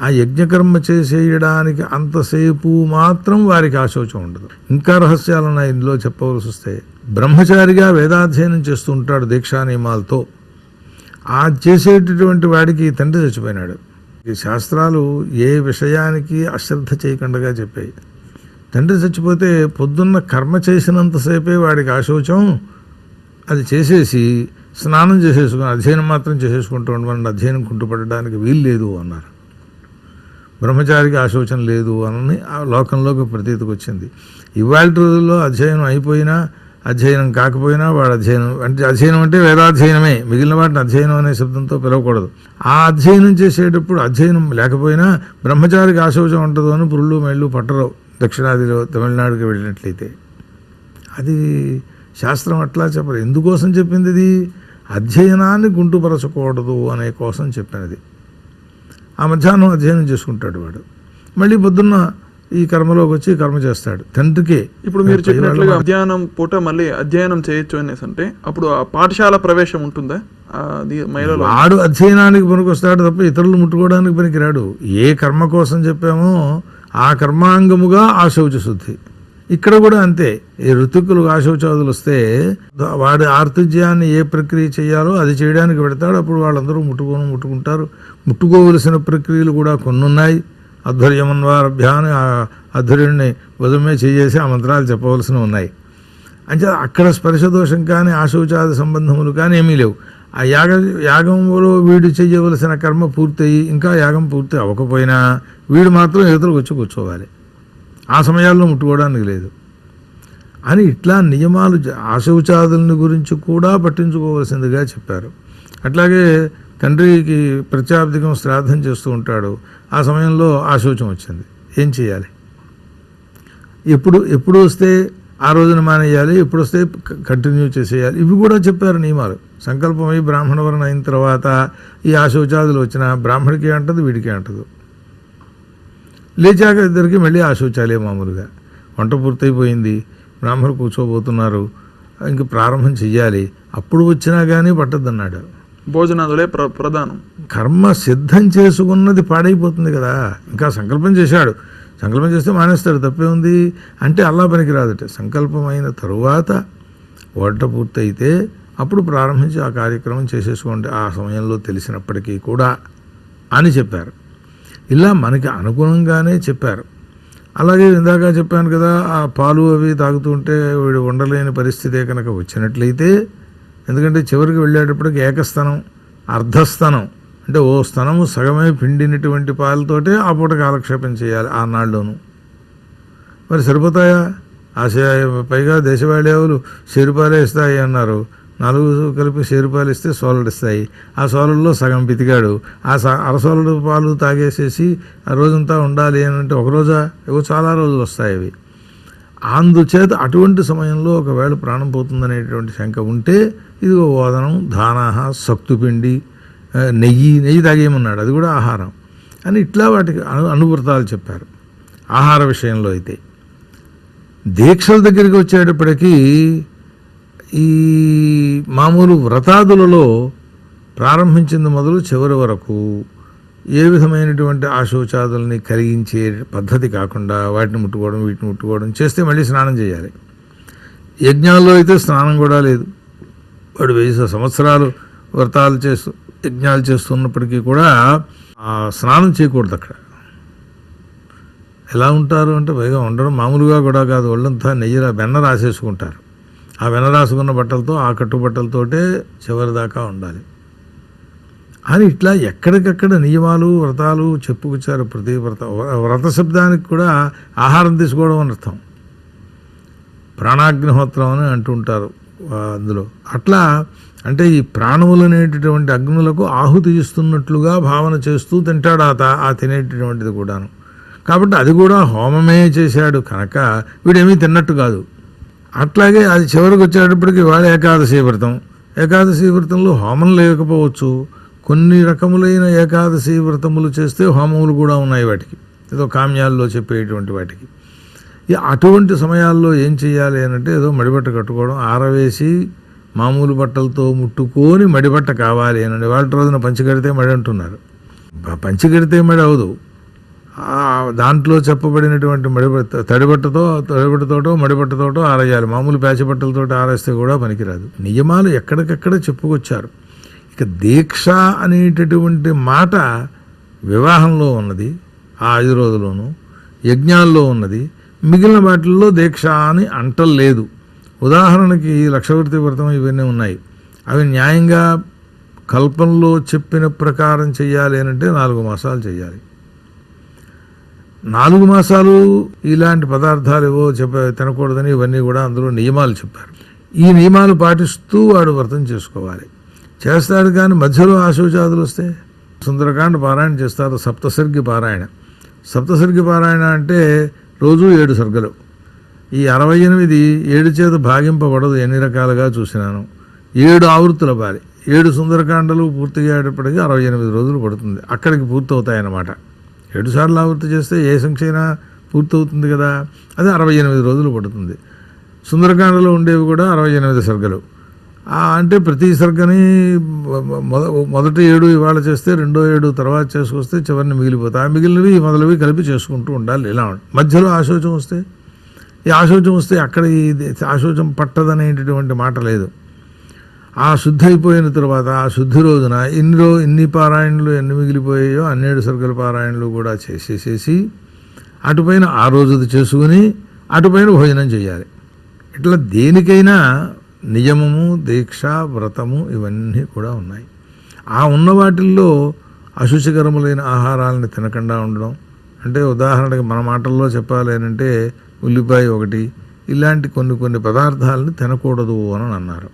ఆ యజ్ఞకర్మ చేసేయడానికి అంతసేపు మాత్రం వారికి ఆశోచం ఉండదు. ఇంకా రహస్యాలు ఉన్నాయి ఇందులో చెప్పవలసి వస్తే. బ్రహ్మచారిగా వేదాధ్యయనం చేస్తూ ఉంటాడు దీక్షా నియమాలతో. ఆ చేసేటటువంటి వాడికి తండ్రి చచ్చిపోయినాడు. ఈ శాస్త్రాలు ఏ విషయానికి అశ్రద్ధ చేయకుండా చెప్పాయి. తండ్రి చచ్చిపోతే పొద్దున్న కర్మ చేసినంతసేపే వాడికి ఆశోచం. అది చేసేసి స్నానం చేసేసుకుని అధ్యయనం మాత్రం చేసేసుకుంటూ ఉండమని అధ్యయనం కుంటుపడడానికి వీలు లేదు అన్నారు. బ్రహ్మచారికి ఆశోచన లేదు అని ఆ లోకంలోకి ప్రతీతికి వచ్చింది. ఇవాళ రోజుల్లో అధ్యయనం అయిపోయినా అధ్యయనం కాకపోయినా వాడు అధ్యయనం అంటే వేదాధ్యయనమే, మిగిలిన వాటిని అధ్యయనం అనే శబ్దంతో పిలవకూడదు. ఆ అధ్యయనం చేసేటప్పుడు అధ్యయనం లేకపోయినా బ్రహ్మచారికి ఆశోచం ఉంటుందో అని పురుళ్ళు మెళ్ళు పట్టరు దక్షిణాదిలో తమిళనాడుకి వెళ్ళినట్లయితే. అది శాస్త్రం అట్లా చెప్పరు. ఎందుకోసం చెప్పింది ఇది? అధ్యయనాన్ని గుంటుపరచకూడదు అనే కోసం చెప్పినది. ఆ మధ్యాహ్నం అధ్యయనం చేసుకుంటాడు వాడు, మళ్ళీ పొద్దున్న ఈ కర్మలోకి వచ్చి కర్మ చేస్తాడు తండ్రికే. ఇప్పుడు మీరు చెప్పినట్లుగా మధ్యాహ్నం పూట మళ్ళీ అధ్యయనం చేయొచ్చు అనేసి అంటే అప్పుడు ఆ పాఠశాల ప్రవేశం ఉంటుందా? వాడు అధ్యయనానికి పనికొస్తాడు తప్ప ఇతరులు ముట్టుకోవడానికి పనికిరాడు. ఏ కర్మ కోసం చెప్పామో ఆ కర్మాంగముగా ఆశౌచ శుద్ధి. ఇక్కడ కూడా అంతే. ఈ ఋతుకులు ఆశౌచాదులు వస్తే వాడి ఆర్తిజ్యాన్ని ఏ ప్రక్రియ చేయాలో అది చేయడానికి పెడతాడు. అప్పుడు వాళ్ళందరూ ముట్టుకుంటారు. ముట్టుకోవలసిన ప్రక్రియలు కూడా కొన్ని ఉన్నాయి. అధ్వర్యమన్వారభ్యాన్ని అధ్వర్యుడిని ఉదయమే చేసి ఆ మంత్రాలు చెప్పవలసినవి ఉన్నాయి. అంటే అక్కడ స్పర్శదోషం కానీ ఆశౌచాది సంబంధములు కానీ ఏమీ లేవు. ఆ యాగంలో వీడు చేయవలసిన కర్మ పూర్తయి ఇంకా యాగం పూర్తి అవ్వకపోయినా వీడు మాత్రం ఇతరులకు వచ్చి కూర్చోవాలి. ఆ సమయాల్లో ముట్టుకోవడానికి లేదు అని ఇట్లా నియమాలు ఆశౌచాదులని గురించి కూడా పట్టించుకోవాల్సిందిగా చెప్పారు. అట్లాగే తండ్రికి ప్రత్యాబ్దికం శ్రాద్ధం చేస్తూ ఉంటాడు. ఆ సమయంలో ఆశౌచం వచ్చింది, ఏం చేయాలి? ఎప్పుడు వస్తే ఆ రోజున మానేయాలి, ఎప్పుడు వస్తే కంటిన్యూ చేసేయాలి. ఇవి కూడా చెప్పారు నియమాలు. సంకల్పమై బ్రాహ్మణ వరణ అయిన తర్వాత ఈ ఆశౌచాదులు వచ్చిన బ్రాహ్మడికి అంటదు, వీడికి అంటదు. లేచాక ఇద్దరికి మళ్ళీ ఆశౌచాలే మామూలుగా. వంట పూర్తయిపోయింది, బ్రాహ్మణులు కూర్చోబోతున్నారు, ఇంక ప్రారంభం చెయ్యాలి. అప్పుడు వచ్చినా కానీ పట్టద్దన్నాడు. భోజనాదులే ప్రధానం. కర్మ సిద్ధం చేసుకున్నది పాడైపోతుంది కదా. ఇంకా సంకల్పం చేశాడు, సంకల్పం చేస్తే మానేస్తాడు, తప్పే ఉంది అంటే అల్లా పనికి రాదట. సంకల్పమైన తరువాత వంట పూర్తయితే అప్పుడు ప్రారంభించి ఆ కార్యక్రమం చేసేసుకోండి ఆ సమయంలో తెలిసినప్పటికీ కూడా అని చెప్పారు. ఇలా మనకి అనుగుణంగానే చెప్పారు. అలాగే ఇందాక చెప్పాను కదా, ఆ పాలు అవి తాగుతుంటే వీడు ఉండలేని పరిస్థితే కనుక వచ్చినట్లయితే, ఎందుకంటే చివరికి వెళ్ళేటప్పటికి ఏకస్తనం అర్ధస్తనం అంటే ఓ స్తనము సగమే పిండినటువంటి పాలతోటే ఆ పూట కాలక్షేపం చేయాలి ఆనాళ్ళలోనూ. మరి సరిపోతాయా? పైగా దేశవాళీవులు షేరుపాలే ఇస్తాయి అన్నారు. 4 కలిపి షేరుపాలు ఇస్తే సోలలు ఇస్తాయి. ఆ సోలల్లో సగం పితికాడు. ఆ అరసోలడు పాలు తాగేసేసి ఆ రోజంతా ఉండాలి అని అంటే ఒక రోజా? ఏవో చాలా రోజులు వస్తాయి అవి. అందుచేత అటువంటి సమయంలో ఒకవేళ ప్రాణం పోతుందనేటువంటి శంక ఉంటే ఇదిగో ఓదనం, దానాహ, సక్తుపిండి, నెయ్యి తాగేయమన్నాడు. అది కూడా ఆహారం అని ఇట్లా వాటికి అనువృతాలు చెప్పారు. ఆహార విషయంలో అయితే దీక్షల దగ్గరికి వచ్చేటప్పటికీ ఈ మామూలు వ్రతాదులలో ప్రారంభించింది మొదలు చివరి వరకు ఏ విధమైనటువంటి ఆశోచాదుల్ని కలిగించే పద్ధతి కాకుండా వాటిని ముట్టుకోవడం వీటిని ముట్టుకోవడం చేస్తే మళ్ళీ స్నానం చేయాలి. యజ్ఞాల్లో అయితే స్నానం కూడా లేదు. వాడు 1000 సంవత్సరాలు వ్రతాలు యజ్ఞాలు చేస్తున్నప్పటికీ కూడా స్నానం చేయకూడదు. అక్కడ ఎలా ఉంటారు అంటే పైగా ఉండడం మామూలుగా కూడా కాదు, ఒళ్ళంతా వెన్న రాసేసుకుంటారు. ఆ వెన్న రాసుకున్న బట్టలతో ఆ కట్టుబట్టలతోటే చివరి దాకా ఉండాలి అని ఇట్లా ఎక్కడికక్కడ నియమాలు వ్రతాలు చెప్పుకొచ్చారు. ప్రతి వ్రత శబ్దానికి కూడా ఆహారం తీసుకోవడం అని అర్థం. ప్రాణాగ్నిహోత్రం అని అంటుంటారు అందులో. అట్లా అంటే ఈ ప్రాణములు అనేటటువంటి అగ్నులకు ఆహుతి ఇస్తున్నట్లుగా భావన చేస్తూ తింటాడు ఆ తినేటటువంటిది కూడాను. కాబట్టి అది కూడా హోమమే చేశాడు కనుక వీడేమీ తిన్నట్టు కాదు. అట్లాగే అది చివరికి వచ్చేటప్పటికి వాళ్ళ ఏకాదశి వ్రతం. ఏకాదశి వ్రతంలో హోమం లేకపోవచ్చు. కొన్ని రకములైన ఏకాదశి వ్రతములు చేస్తే హోమములు కూడా ఉన్నాయి వాటికి, ఏదో కామ్యాల్లో చెప్పేటువంటి వాటికి. అటువంటి సమయాల్లో ఏం చేయాలి అంటే ఏదో మడిబట్ట కట్టుకోవడం, ఆరవేసి మామూలు బట్టలతో ముట్టుకొని మడిబట్ట కావాలి అని వాళ్ళ రోజున పంచి కడితే మడి అంటున్నారు. పంచి కడితే మడి అవదు. దాంట్లో చెప్పబడినటువంటి తడిబట్టతోటో మడిబట్టతోటో ఆరేయాలి. మామూలు ప్యాచి బట్టలతో ఆరేస్తే కూడా పనికిరాదు. నియమాలు ఎక్కడికక్కడ చెప్పుకొచ్చారు. ఇక దీక్ష అనేటటువంటి మాట వివాహంలో ఉన్నది, ఆ 5 రోజుల్లోనూ యజ్ఞాల్లో ఉన్నది. మిగిలిన వాటిల్లో దీక్ష అని అంటలేదు. ఉదాహరణకి లక్షవర్తి వ్రతం ఇవన్నీ ఉన్నాయి. అవి న్యాయంగా కల్పంలో చెప్పిన ప్రకారం చెయ్యాలి అంటే 4 మాసాలు చెయ్యాలి. 4 మాసాలు ఇలాంటి పదార్థాలు ఏవో తినకూడదని ఇవన్నీ కూడా అందులో నియమాలు చెప్పారు. ఈ నియమాలు పాటిస్తూ వాడు వ్రతం చేసుకోవాలి. చేస్తాడు కానీ మధ్యలో ఆశోచాదులు వస్తే సుందరకాండ పారాయణ చేస్తారు. సప్తసర్గి పారాయణ. సప్తసర్గి పారాయణ అంటే రోజు 7 సర్గలు. ఈ 68 7 చేత భాగింపబడదు. ఎన్ని రకాలుగా చూసినాను. 7 ఆవృత్తులు అవ్వాలి. 7 సుందరకాండలు పూర్తిగా అయ్యేటప్పటికీ 68 రోజులు పడుతుంది. అక్కడికి పూర్తవుతాయన్నమాట. 7 సార్లు ఆవృత్తి చేస్తే ఏ సంఖ్య అయినా పూర్తవుతుంది కదా. అది 68 రోజులు పడుతుంది. సుందరకాండలో ఉండేవి కూడా 68 సర్గలు. అంటే ప్రతి సర్గని మొదటి 7 ఇవాళ చేస్తే రెండో 7 తర్వాత చేసుకొస్తే చివరిని మిగిలిపోతాయి. ఆ మిగిలినవి మొదలవి కలిపి చేసుకుంటూ ఉండాలి. ఇలా మధ్యలో ఆశోచం వస్తే, ఈ ఆశోచం వస్తే అక్కడ ఈ ఆశోచం పట్టదనేటటువంటి మాట లేదు. ఆ శుద్ధి అయిపోయిన తర్వాత ఆ శుద్ధి రోజున ఇన్ని పారాయణలు ఎన్ని మిగిలిపోయాయో 7 సర్గల పారాయణలు కూడా చేసేసేసి అటుపైన ఆ రోజుది చేసుకుని అటుపైన భోజనం చేయాలి. ఇట్లా దేనికైనా నియమము, దీక్ష, వ్రతము ఇవన్నీ కూడా ఉన్నాయి. ఆ ఉన్న వాటిల్లో అశుచికరములైన ఆహారాలను తినకుండా ఉండడం. అంటే ఉదాహరణకి మన మాటల్లో చెప్పాలి అంటే ఉల్లిపాయ ఒకటి, ఇలాంటి కొన్ని పదార్థాలను తినకూడదు అని అన్నారు.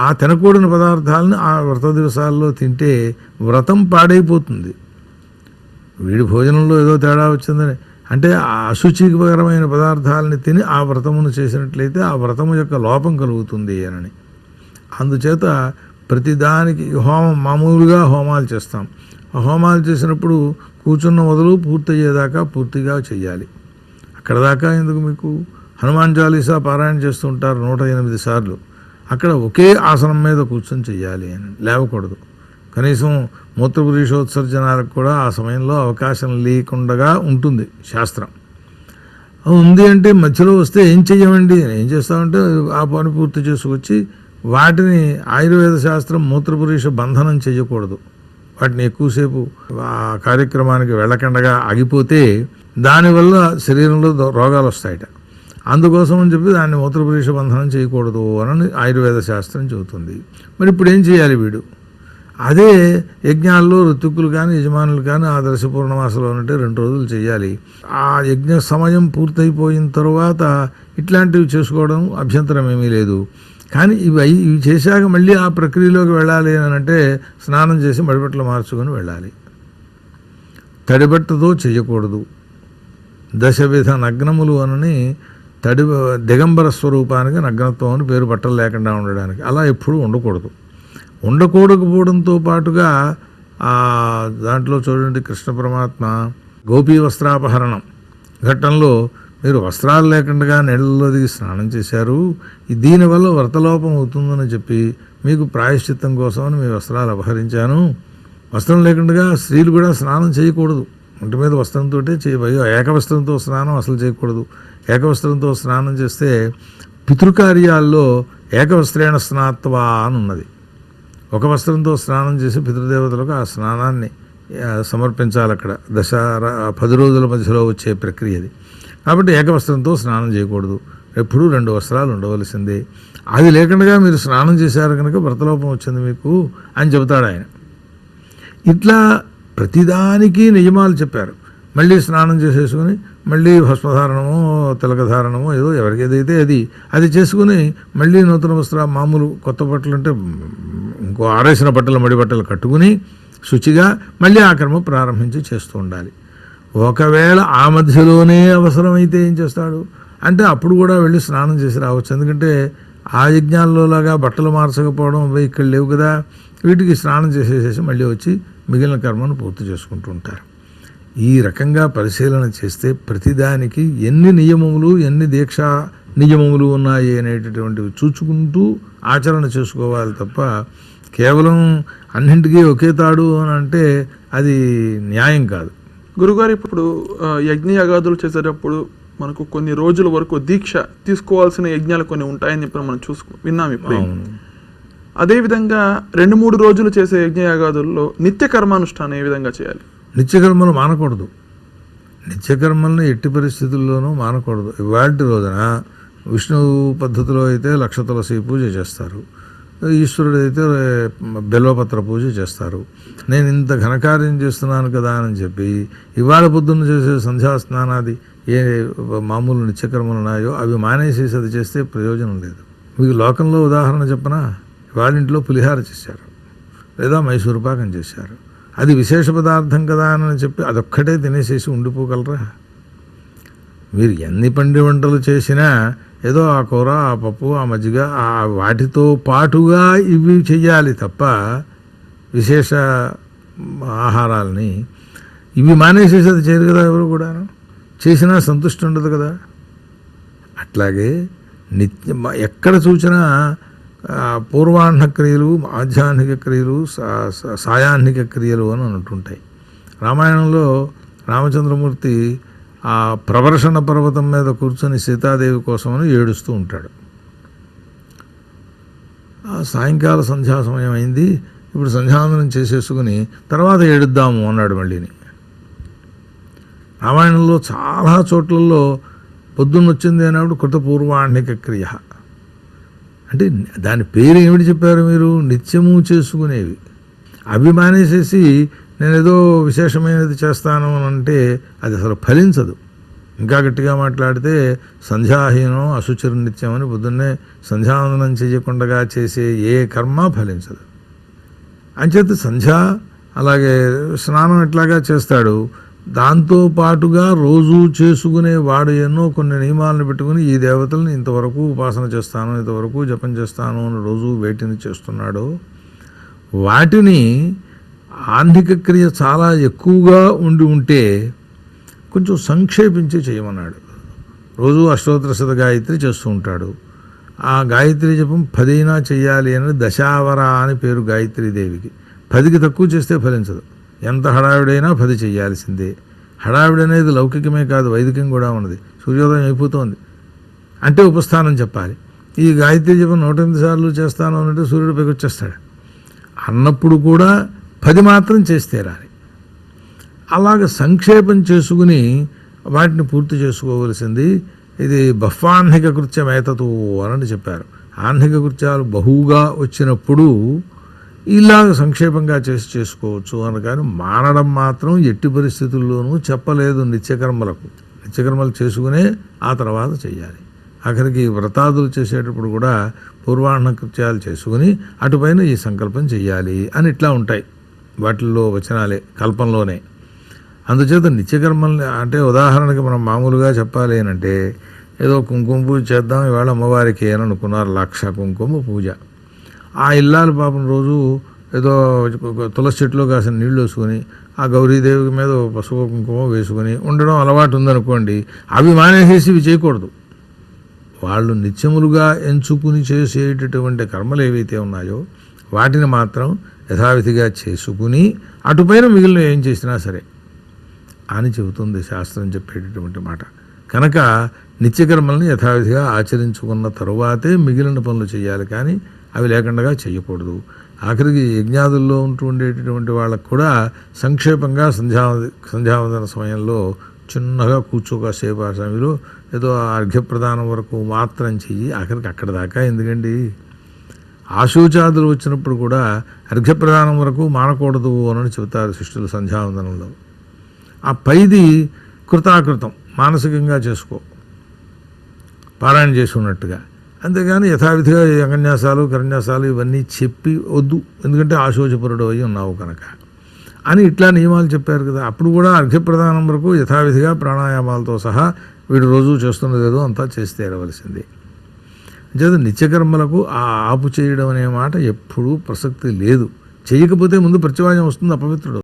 ఆ తినకూడని పదార్థాలను ఆ వ్రత దివసాల్లో తింటే వ్రతం పాడైపోతుంది. వీడి భోజనంలో ఏదో తేడా వచ్చిందని అంటే ఆ అశుచికరమైన పదార్థాలని తిని ఆ వ్రతమును చేసినట్లయితే ఆ వ్రతము యొక్క లోపం కలుగుతుంది అని. అందుచేత ప్రతిదానికి మామూలుగా హోమాలు చేస్తాం. ఆ హోమాలు చేసినప్పుడు కూర్చున్న మొదలు పూర్తయ్యేదాకా పూర్తిగా చెయ్యాలి. అక్కడ దాకా ఎందుకు మీకు హనుమాన్ చాలీసా పారాయణ చేస్తుంటారు 108 సార్లు. అక్కడ ఒకే ఆసనం మీద కూర్చొని చెయ్యాలి అని, లేవకూడదు. కనీసం మూత్రపురీషోత్సర్జనాలకు కూడా ఆ సమయంలో అవకాశం లేకుండా ఉంటుంది శాస్త్రం. ఉంది అంటే మధ్యలో వస్తే ఏం చెయ్యమండి, ఏం చేస్తామంటే ఆ పని పూర్తి చేసుకొచ్చి వాటిని ఆయుర్వేద శాస్త్రం మూత్రపురీష బంధనం చేయకూడదు. వాటిని ఎక్కువసేపు ఆ కార్యక్రమానికి వెళ్ళకుండా ఆగిపోతే దానివల్ల శరీరంలో రోగాలు వస్తాయట. అందుకోసం అని చెప్పి దాన్ని మూత్రపురీష బంధనం చేయకూడదు అని ఆయుర్వేద శాస్త్రం చెబుతుంది. మరి ఇప్పుడు ఏం చేయాలి వీడు? అదే యజ్ఞాల్లో ఋతుక్కులు కానీ యజమానులు కానీ ఆ దర్శ పూర్ణమాసంలో ఉంటే 2 రోజులు చేయాలి. ఆ యజ్ఞ సమయం పూర్తయిపోయిన తర్వాత ఇట్లాంటివి చేసుకోవడం అభ్యంతరం ఏమీ లేదు. కానీ ఇవి చేశాక మళ్ళీ ఆ ప్రక్రియలోకి వెళ్ళాలి అని అంటే స్నానం చేసి మడిబట్టలు మార్చుకొని వెళ్ళాలి. తడిబట్టతో చేయకూడదు. 10 విధ నగ్నములు అని దిగంబర స్వరూపానికి నగ్నత్వం అని పేరు, బట్టలు లేకుండా ఉండడానికి. అలా ఎప్పుడూ ఉండకూడదు. ఉండకూడకపోవడంతో పాటుగా దాంట్లో చూడండి, కృష్ణ పరమాత్మ గోపీ వస్త్రాపహరణం ఘట్టంలో మీరు వస్త్రాలు లేకుండా నీళ్ళలో దిగి స్నానం చేశారు, దీనివల్ల వ్రతలోపం అవుతుందని చెప్పి మీకు ప్రాయశ్చిత్తం కోసమని మీ వస్త్రాలు అపహరించాను. వస్త్రం లేకుండా స్త్రీలు కూడా స్నానం చేయకూడదు. ఒంటి మీద వస్త్రంతో ఏకవస్త్రంతో స్నానం అసలు చేయకూడదు. ఏకవస్త్రంతో స్నానం చేస్తే పితృకార్యాల్లో ఏకవస్త్రేణ స్నాత్వా అని ఉన్నది. ఒక వస్త్రంతో స్నానం చేసి పితృదేవతలకు ఆ స్నానాన్ని సమర్పించాలి. అక్కడ 10 రోజుల మధ్యలో వచ్చే ప్రక్రియ అది. కాబట్టి ఏకవస్త్రంతో స్నానం చేయకూడదు. ఎప్పుడూ 2 వస్త్రాలు ఉండవలసిందే. అది లేకుండా మీరు స్నానం చేశారు కనుక వ్రతలోపం వచ్చింది మీకు అని చెబుతాడు ఆయన. ఇట్లా ప్రతిదానికి నియమాలు చెప్పారు. మళ్ళీ స్నానం చేసేసుకుని మళ్ళీ భస్మధారణమో తిలకధారణమో ఏదో ఎవరికి ఏదైతే అది చేసుకుని మళ్ళీ నూతన మామూలు కొత్త బట్టలు అంటే ఇంకో ఆరేసిన బట్టలు మడి బట్టలు కట్టుకుని శుచిగా మళ్ళీ ఆ క్రమం ప్రారంభించి చేస్తూ ఉండాలి. ఒకవేళ ఆ మధ్యలోనే అవసరమైతే ఏం చేస్తాడు అంటే అప్పుడు కూడా వెళ్ళి స్నానం చేసి రావచ్చు. ఎందుకంటే ఆ యజ్ఞాల్లోలాగా బట్టలు మార్చకపోవడం ఇక్కడ లేవు కదా. వీటికి స్నానం చేసేసేసి మళ్ళీ వచ్చి మిగిలిన కర్మను పూర్తి చేసుకుంటూ ఉంటారు. ఈ రకంగా పరిశీలన చేస్తే ప్రతిదానికి ఎన్ని నియమములు, ఎన్ని దీక్షా నియమములు ఉన్నాయి అనేటటువంటివి చూచుకుంటూ ఆచరణ చేసుకోవాలి తప్ప కేవలం అన్నింటికీ ఒకే తాడు అని అంటే అది న్యాయం కాదు. గురుగారు ఇప్పుడు యజ్ఞయాగాదులు చేసేటప్పుడు మనకు కొన్ని రోజుల వరకు దీక్ష తీసుకోవాల్సిన యజ్ఞాలు కొన్ని ఉంటాయని చెప్పి మనం విన్నాం ఇప్పుడు. అదేవిధంగా 2-3 రోజులు చేసే యజ్ఞయాగాదుల్లో నిత్య కర్మానుష్ఠానం ఏ విధంగా చేయాలి? నిత్యకర్మలు మానకూడదు. నిత్యకర్మలను ఎట్టి పరిస్థితుల్లోనూ మానకూడదు. ఇవాటి రోజున విష్ణు పద్ధతిలో అయితే 1,00,000 తులసి పూజ చేస్తారు, ఈశ్వరుడు అయితే బెల్వపత్ర పూజ చేస్తారు. నేను ఇంత ఘనకార్యం చేస్తున్నాను కదా అని చెప్పి ఇవాళ పొద్దున్న చేసే సంధ్యా స్నానాది ఏ మామూలు నిత్యకర్మలు ఉన్నాయో అవి మానేసేసి అది చేస్తే ప్రయోజనం లేదు. మీకు లోకంలో ఉదాహరణ చెప్పనా, వాళ్ళ ఇంట్లో పులిహార చేశారు లేదా మైసూరు పాకం చేశారు, అది విశేష పదార్థం కదా అని చెప్పి అదొక్కటే తినేసేసి ఉండిపోగలరా? మీరు ఎన్ని పండి వంటలు చేసినా ఏదో ఆ కూర, ఆ పప్పు, ఆ మజ్జిగ, ఆ వాటితో పాటుగా ఇవి చెయ్యాలి తప్ప విశేష ఆహారాలని ఇవి మానేసేసి అది చేయరు కదా ఎవరు కూడాను. చేసినా సంతృష్టి ఉండదు కదా. అట్లాగే ఎక్కడ చూసినా పూర్వాహ్న క్రియలు, ఆధ్యాత్మిక క్రియలు, సాయాహ్నిక క్రియలు అని అంటుంటాయి. రామాయణంలో రామచంద్రమూర్తి ఆ ప్రవర్షణ పర్వతం మీద కూర్చొని సీతాదేవి కోసమని ఏడుస్తూ ఉంటాడు. సాయంకాల సంధ్యా సమయం అయింది, ఇప్పుడు సంధ్యావందనం చేసేసుకుని తర్వాత ఏడుద్దాము అన్నాడు మళ్ళీని. రామాయణంలో చాలా చోట్లలో పొద్దున్నొచ్చింది అన్నప్పుడు కృత పూర్వాహ్నిక క్రియ అంటే దాని పేరు ఏమిటి చెప్పారు మీరు? నిత్యము చేసుకునేవి. అవి మానేసేసి నేను ఏదో విశేషమైనది చేస్తాను అని అంటే అది అసలు ఫలించదు. ఇంకా గట్టిగా మాట్లాడితే సంధ్యాహీనం అశుచిర నిత్యం అని పొద్దున్నే సంధ్యావందనం చేయకుండా చేసే ఏ కర్మ ఫలించదు. అంచేత సంధ్య అలాగే స్నానం ఎట్లాగా చేస్తాడు, దాంతో పాటుగా రోజు చేసుకునే వాడు ఎన్నో కొన్ని నియమాలను పెట్టుకుని ఈ దేవతలను ఇంతవరకు ఉపాసన చేస్తాను, ఇంతవరకు జపం చేస్తాను అని రోజు వేటిని చేస్తున్నాడో వాటిని ఆహ్నిక క్రియ చాలా ఎక్కువగా ఉంటే కొంచెం సంక్షేపించి చేయమన్నాడు. రోజు అష్టోత్తర శత గాయత్రి చేస్తూ ఉంటాడు. ఆ గాయత్రి జపం 10 అయినా చెయ్యాలి అని దశావర అని పేరు గాయత్రీదేవికి. 10కి తక్కువ చేస్తే ఫలించదు. ఎంత హడావిడైనా 10 చెయ్యాల్సిందే. హడావిడి అనేది లౌకికమే కాదు, వైదికం కూడా ఉన్నది. సూర్యోదయం అయిపోతుంది అంటే ఉపస్థానం చెప్పాలి. ఈ గాయత్రి జపం 108 సార్లు చేస్తాను అన్నట్టు సూర్యుడు పైకి వచ్చేస్తాడు అన్నప్పుడు కూడా 10 మాత్రం చేస్తే రాని. అలాగ సంక్షేపం చేసుకుని వాటిని పూర్తి చేసుకోవలసింది. ఇది బహ్వాహ్నిక కృత్యం ఏతతు అని చెప్పారు. ఆహ్నిక కృత్యాలు బహుగా వచ్చినప్పుడు ఇలాగ సంక్షేపంగా చేసుకోవచ్చు అని, కానీ మానడం మాత్రం ఎట్టి పరిస్థితుల్లోనూ చెప్పలేదు. నిత్యకర్మలకు నిత్యకర్మలు చేసుకునే ఆ తర్వాత చెయ్యాలి. ఆఖరికి వ్రతాదులు చేసేటప్పుడు కూడా పూర్వాహ్న కృత్యాలు చేసుకుని అటుపైన ఈ సంకల్పం చెయ్యాలి అని ఇట్లా ఉంటాయి వాటిల్లో వచనాలే, కల్పంలోనే. అందుచేత నిత్యకర్మల్ని అంటే ఉదాహరణకి మనం మామూలుగా చెప్పాలి అంటే ఏదో కుంకుమ పూజ చేద్దాం ఇవాళ అమ్మవారికి అని అనుకున్నారు, 1,00,000 కుంకుమ పూజ. ఆ ఇల్లాలు పాపం రోజు ఏదో తులసి చెట్టులో కాసిన నీళ్ళు వేసుకొని ఆ గౌరీదేవి మీద పసుపు కుంకుమ వేసుకొని ఉండడం అలవాటు ఉందనుకోండి, అవి మానేసేసి ఇవి చేయకూడదు. వాళ్ళు నిత్యములుగా ఎంచుకుని చేసేటటువంటి కర్మలు ఏవైతే ఉన్నాయో వాటిని మాత్రం యథావిధిగా చేసుకుని అటుపైన మిగిలిన ఏం చేసినా సరే అని చెబుతుంది శాస్త్రం చెప్పేటటువంటి మాట. కనుక నిత్యకర్మల్ని యథావిధిగా ఆచరించుకున్న తరువాతే మిగిలిన పనులు చేయాలి, కానీ అవి లేకుండా చేయకూడదు. ఆఖరికి యజ్ఞాదుల్లో ఉండేటటువంటి వాళ్ళకు కూడా సంక్షేపంగా సంధ్యావందన సమయంలో చిన్నగా కూర్చోకాసేపు ఆ సమయంలో ఏదో అర్ఘ్యప్రదానం వరకు మాత్రం చెయ్యి. ఆఖరికి అక్కడ దాకా ఎందుకండి, ఆశోచాదులు వచ్చినప్పుడు కూడా అర్ఘ్యప్రదానం వరకు మానకూడదు అని చెబుతారు శిష్యులు సంధ్యావందనంలో. ఆ పైది కృతాకృతం మానసికంగా చేసుకో, పారాయణ చేసుకున్నట్టుగా. అంతేగాని యథావిధిగా అంగన్యాసాలు కరన్యాసాలు ఇవన్నీ చెప్పి వద్దు, ఎందుకంటే ఆశోచపరుడు అయి ఉన్నావు కనుక అని ఇట్లా నియమాలు చెప్పారు కదా. అప్పుడు కూడా అర్ఘ్యప్రదానం వరకు యథావిధిగా ప్రాణాయామాలతో సహా వీడు రోజు చేస్తున్నదేదో అంతా చేసి తీరవలసిందే. అంచేత నిత్యకర్మలకు ఆ ఆపు చేయడం అనే మాట ఎప్పుడూ ప్రసక్తి లేదు. చేయకపోతే ముందు ప్రత్యవాయం వస్తుంది, అపవిత్రుడు.